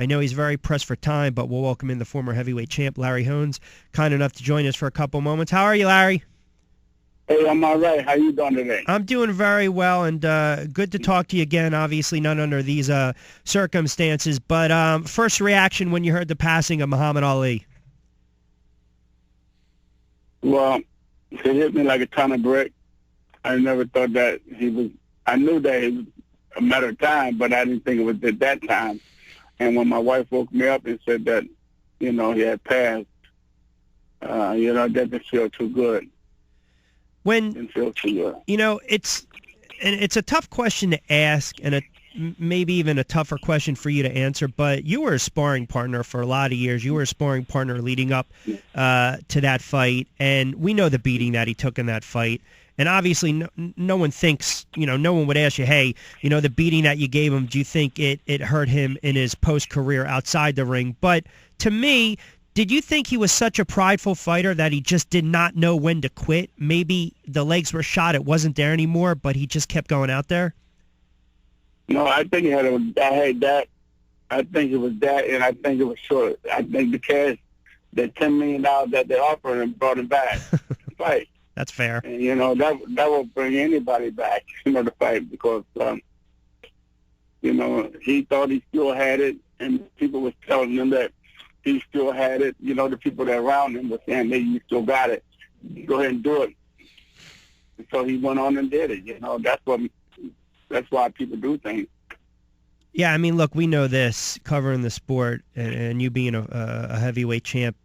I know he's very pressed for time, but we'll welcome in the former heavyweight champ, Larry Holmes, kind enough to join us for a couple moments. How are you, Larry? Hey, I'm all right. How you doing today? I'm doing very well, and good to talk to you again. Obviously, not under these circumstances, but first reaction when you heard the passing of Muhammad Ali. Well, it hit me like a ton of bricks. I never thought that he was. I knew that it was a matter of time, but I didn't think it was at that time. And when my wife woke me up and said that, he had passed, that didn't feel too good. Didn't feel too good. It's a tough question to ask, and maybe even a tougher question for you to answer, but you were a sparring partner for a lot of years. You were a sparring partner leading up to that fight, and we know the beating that he took in that fight. And obviously, no one thinks, no one would ask you, hey, the beating that you gave him, do you think it hurt him in his post-career outside the ring? But to me, did you think he was such a prideful fighter that he just did not know when to quit? Maybe the legs were shot, it wasn't there anymore, but he just kept going out there? No, I think I had that. I think it was that, and I think it was short. I think the cash, the $10 million that they offered him, brought him back to fight. That's fair. And, that will bring anybody back, to fight because, he thought he still had it, and people was telling him that he still had it. The people that around him were saying, hey, you still got it. Go ahead and do it. And so he went on and did it. That's why people do things. Yeah, I mean, look, we know this, covering the sport, and you being a heavyweight champ,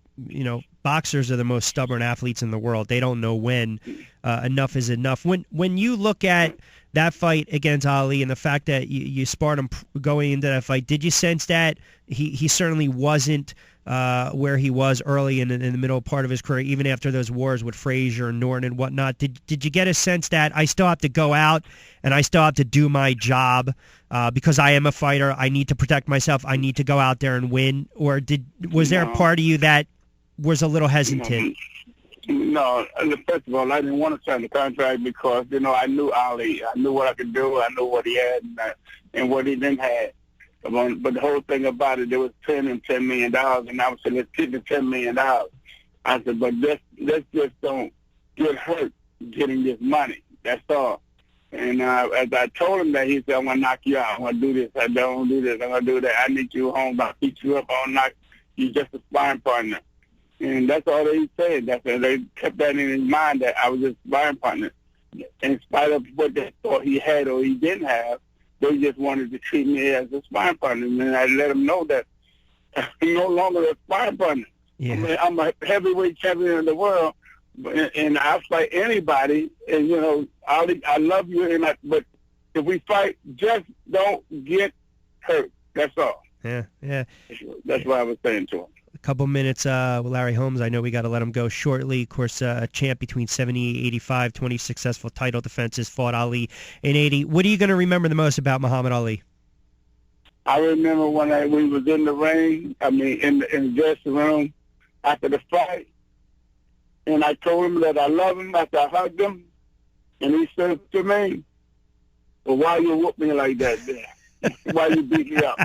boxers are the most stubborn athletes in the world. They don't know when enough is enough. When you look at that fight against Ali and the fact that you sparred him going into that fight, did you sense that he certainly wasn't where he was early in the middle part of his career, even after those wars with Frazier and Norton and whatnot? Did you get a sense that I still have to go out and I still have to do my job because I am a fighter, I need to protect myself, I need to go out there and win? Or was there a part of you that was a little hesitant? No, first of all, I didn't want to sign the contract because, I knew Ali. I knew what I could do. I knew what he had and what he didn't have. But the whole thing about it, there was $10 million, and I said, let's keep the $10 million. I said, but let's just don't get hurt getting this money. That's all. And as I told him that, he said, I'm going to knock you out. I'm going to do this. I don't do this. I'm going to do that. I need you home. I'll beat you up. I'll knock you just a sparring partner. And that's all they said. They kept that in his mind that I was just a sparring partner. In spite of what they thought he had or he didn't have, they just wanted to treat me as a sparring partner. And I let them know that I'm no longer a sparring partner. Yeah. I'm a heavyweight champion in the world, and I fight anybody. And, Ali, I love you, but if we fight, just don't get hurt. That's all. Yeah. That's what I was saying to him. A couple minutes with Larry Holmes. I know we got to let him go shortly. Of course, a champ between 70 and 85, 20 successful title defenses, fought Ali in 80. What are you going to remember the most about Muhammad Ali? I remember when we was in the ring, in the dressing room after the fight, and I told him that I love him after I hugged him, and he said to me, well, why you whoop me like that then? Why you beat me up?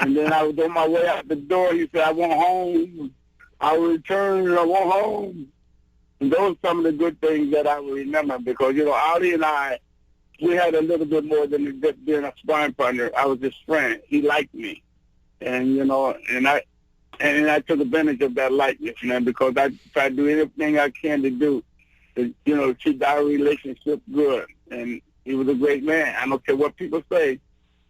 And then I was on my way out the door. He said, I want home. I will return. I want home. And those are some of the good things that I will remember because, Ali and I, we had a little bit more than just being a sparring partner. I was his friend. He liked me. And, and I took advantage of that likeness, man, because I tried to do anything I can to do to, keep our relationship good. And he was a great man. I don't care what people say.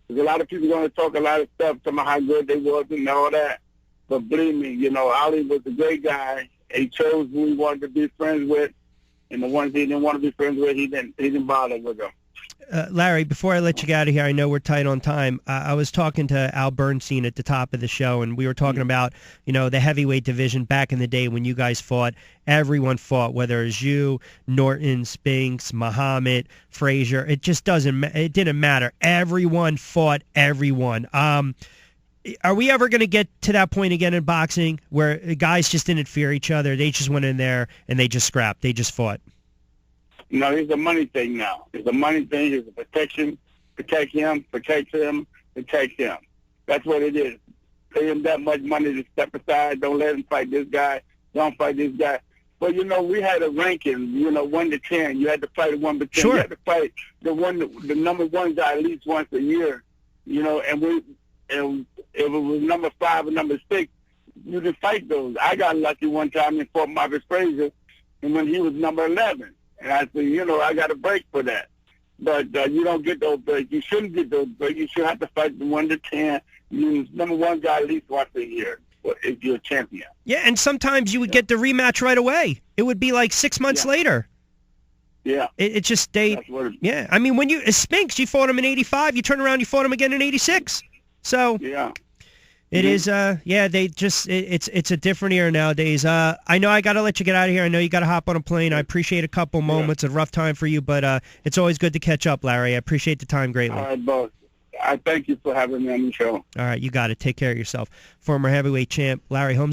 There's a lot of people going to talk a lot of stuff, talking about how good they was and all that. But believe me, Ali was a great guy. He chose who he wanted to be friends with, and the ones he didn't want to be friends with, he didn't bother with them. Larry, before I let you get out of here, I know we're tight on time. I was talking to Al Bernstein at the top of the show, and we were talking about, the heavyweight division back in the day when you guys fought. Everyone fought, whether it was you, Norton, Spinks, Muhammad, Frazier. It just it didn't matter. Everyone fought everyone. Are we ever going to get to that point again in boxing where guys just didn't fear each other? They just went in there and they just scrapped. They just fought. No, it's a money thing now. It's a money thing. It's a protection. Protect him. That's what it is. Pay him that much money to step aside. Don't let him fight this guy. Don't fight this guy. But, we had a ranking, 1 to 10. You had to fight a 1 to 10. Sure. You had to fight the number one guy at least once a year, and if it was number 5 or number 6, you could fight those. I got lucky one time and fought Marcus Frazier, and when he was number 11. And I said, I got a break for that. But you don't get those breaks. You shouldn't get those breaks. You should have to fight the 1 to 10. Number one guy at least once a year if you're a champion. Yeah, and sometimes you would get the rematch right away. It would be like 6 months later. Yeah. It just stayed. Yeah. I mean, when Spinks, you fought him in 85. You turn around, you fought him again in 86. So yeah. It is, they just, it's a different era nowadays. I know I got to let you get out of here. I know you got to hop on a plane. I appreciate a couple moments. A rough time for you, but it's always good to catch up, Larry. I appreciate the time greatly. All right, boss. I thank you for having me on the show. All right, you got it. Take care of yourself. Former heavyweight champ Larry Holmes.